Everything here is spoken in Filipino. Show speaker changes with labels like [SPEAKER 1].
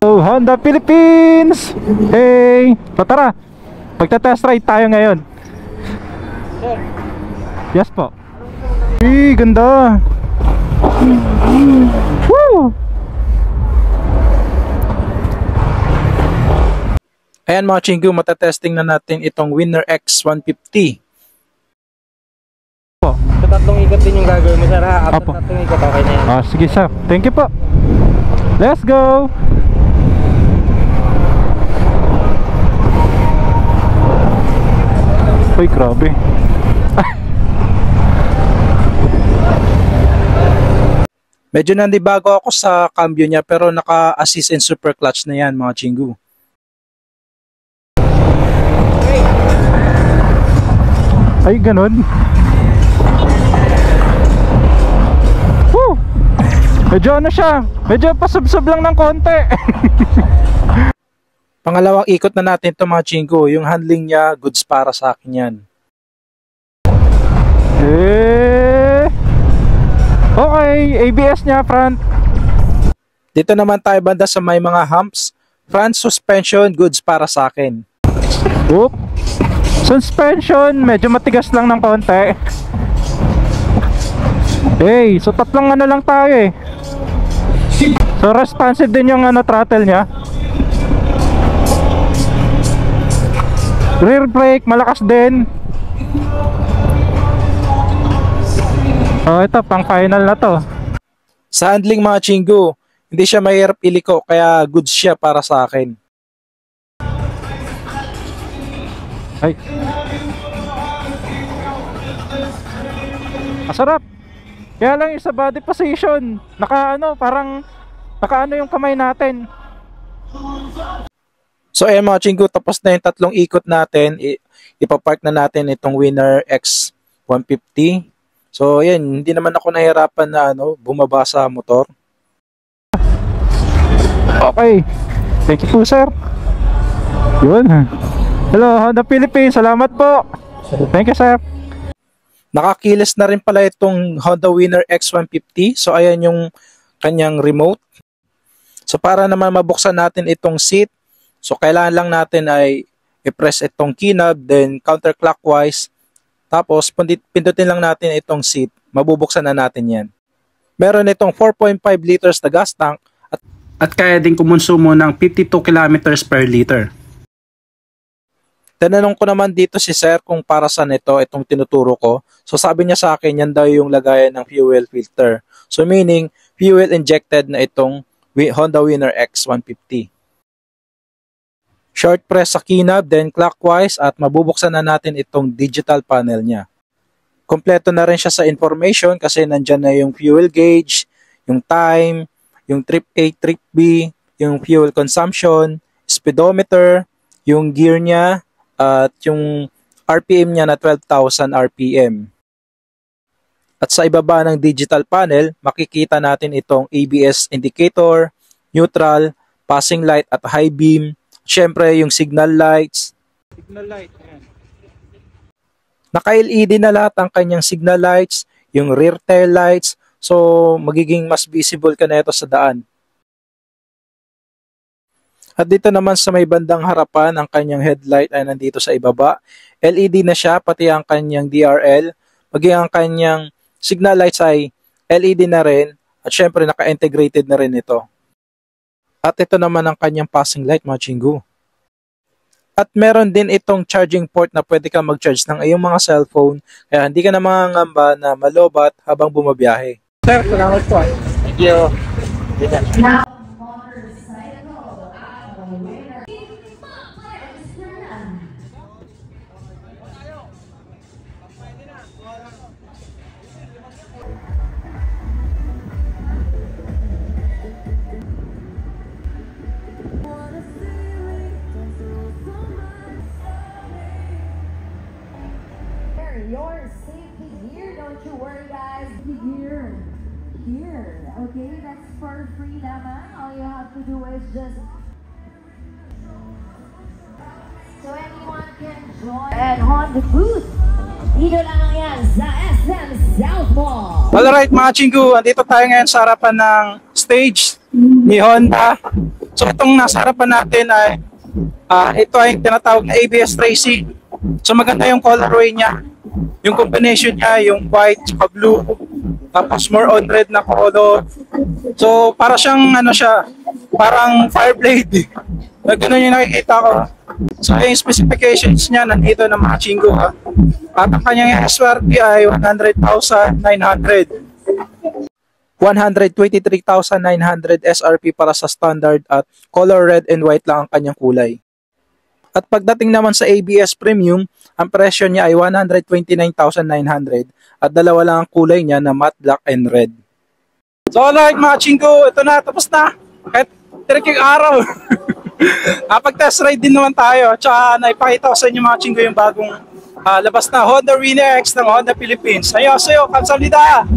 [SPEAKER 1] So, Honda Philippines! Hey! Tara! Magta-test ride tayo ngayon.
[SPEAKER 2] Sir.
[SPEAKER 1] Yes po. Ganda! Woo!
[SPEAKER 2] Ayan mga Chingu, matatesting na natin itong Winner X 150.
[SPEAKER 1] Po.
[SPEAKER 3] So, tatlong ikot din yung gagawin mo, sir, ha? After tatlong ikot, okay na yan.
[SPEAKER 1] Sige sir. Thank you po. Let's go! Uy, grabe.
[SPEAKER 2] Medyo nandibago ako sa cambio niya pero naka-assist and super clutch na yan mga Chingu.
[SPEAKER 1] Ay, ganun. Woo! Medyo ano siya, medyo pasubsob lang ng konti.
[SPEAKER 2] Pangalawang ikot na natin ito mga Chingu. Yung handling niya, goods para sa akin yan.
[SPEAKER 1] Okay, ABS niya front.
[SPEAKER 2] Dito naman tayo banda sa may mga humps. Front suspension, goods para sa akin.
[SPEAKER 1] Oop. Suspension, medyo matigas lang ng konti. Hey, so tatlong ano lang tayo eh. So responsive din yung throttle niya. Rear brake, malakas din. Ito, pang final na to.
[SPEAKER 2] Sa handling mga Chingu, hindi siya mahirap iliko kaya goods siya para sa akin.
[SPEAKER 1] Ay. Masarap. Kaya lang yung sa body position, parang naka yung kamay natin.
[SPEAKER 2] So ayan mga Chingu, tapos na yung tatlong ikot natin. Ipapark na natin itong Winner X 150. So ayan, hindi naman ako nahirapan na bumaba sa motor.
[SPEAKER 1] Okay. Thank you po sir. Yun. Hello Honda Philippines, salamat po. Thank you sir.
[SPEAKER 2] Nakakilis na rin pala itong Honda Winner X 150. So ayan yung kanyang remote. So para naman mabuksan natin itong seat, so kailangan lang natin ay i-press itong key knob, then counterclockwise. Tapos pindutin lang natin itong seat, mabubuksan na natin yan. Meron itong 4.5 liters na gas tank at kaya din kumonsumo ng 52 kilometers per liter. Tinanong ko naman dito si sir kung para saan itong tinuturo ko. So sabi niya sa akin, yan daw yung lagayan ng fuel filter. So meaning, fuel injected na itong Honda Winner X 150. Short press sa key knob, then clockwise at mabubuksan na natin itong digital panel niya. Kompleto na rin siya sa information kasi nandyan na yung fuel gauge, yung time, yung trip A, trip B, yung fuel consumption, speedometer, yung gear niya, at yung RPM niya na 12,000 RPM. At sa ibaba ng digital panel, makikita natin itong ABS indicator, neutral, passing light at high beam, syempre yung signal lights.
[SPEAKER 1] Signal light. Ayan.
[SPEAKER 2] Naka-LED na lahat ang kanyang signal lights, yung rear tail lights, so magiging mas visible ka na ito sa daan. At dito naman sa may bandang harapan, ang kanyang headlight ay nandito sa ibaba. LED na siya, pati ang kanyang DRL. Maging ang kanyang signal lights ay LED na rin. At syempre naka-integrated na rin ito. At ito naman ang kanyang passing light mga Chingu. At meron din itong charging port na pwede ka mag-charge ng iyong mga cellphone. Kaya hindi ka na mangangamba na malobat habang bumabiyahe.
[SPEAKER 3] Sir, salamat po. Thank you.
[SPEAKER 4] Your safety gear, don't you worry guys. Gear here, okay? That's for free naman. All you have to do is just so anyone can join and Honda booth. Dito lang yan sa SM South Mall.
[SPEAKER 2] Alright mga Chingu, andito tayo ngayon sa harapan ng stage ni Honda. So itong nasa harapan natin ay ito ay tinatawag na ABS Racing. So maganda yung colorway niya. Yung combination niya, yung white at blue, tapos more on red na color. So para siyang ano siya, parang Fireblade. Ganun yung nakikita ko. So yung specifications niya nandito ng mga Chingo ha. At ang kanyang SRP ay 100,900. 123,900 SRP para sa standard at color red and white lang ang kanyang kulay. At pagdating naman sa ABS Premium, ang presyo niya ay 129,900 at dalawa lang ang kulay niya na matte black and red. So alright mga Chingo, ito na, tapos na. Kahit tirik yung araw. Pag-test ride din naman tayo. Tsaka naipakita ko sa inyo mga Chingo yung bagong labas na Honda Winner X ng Honda Philippines. Ayaw sa'yo, kamsahamnida!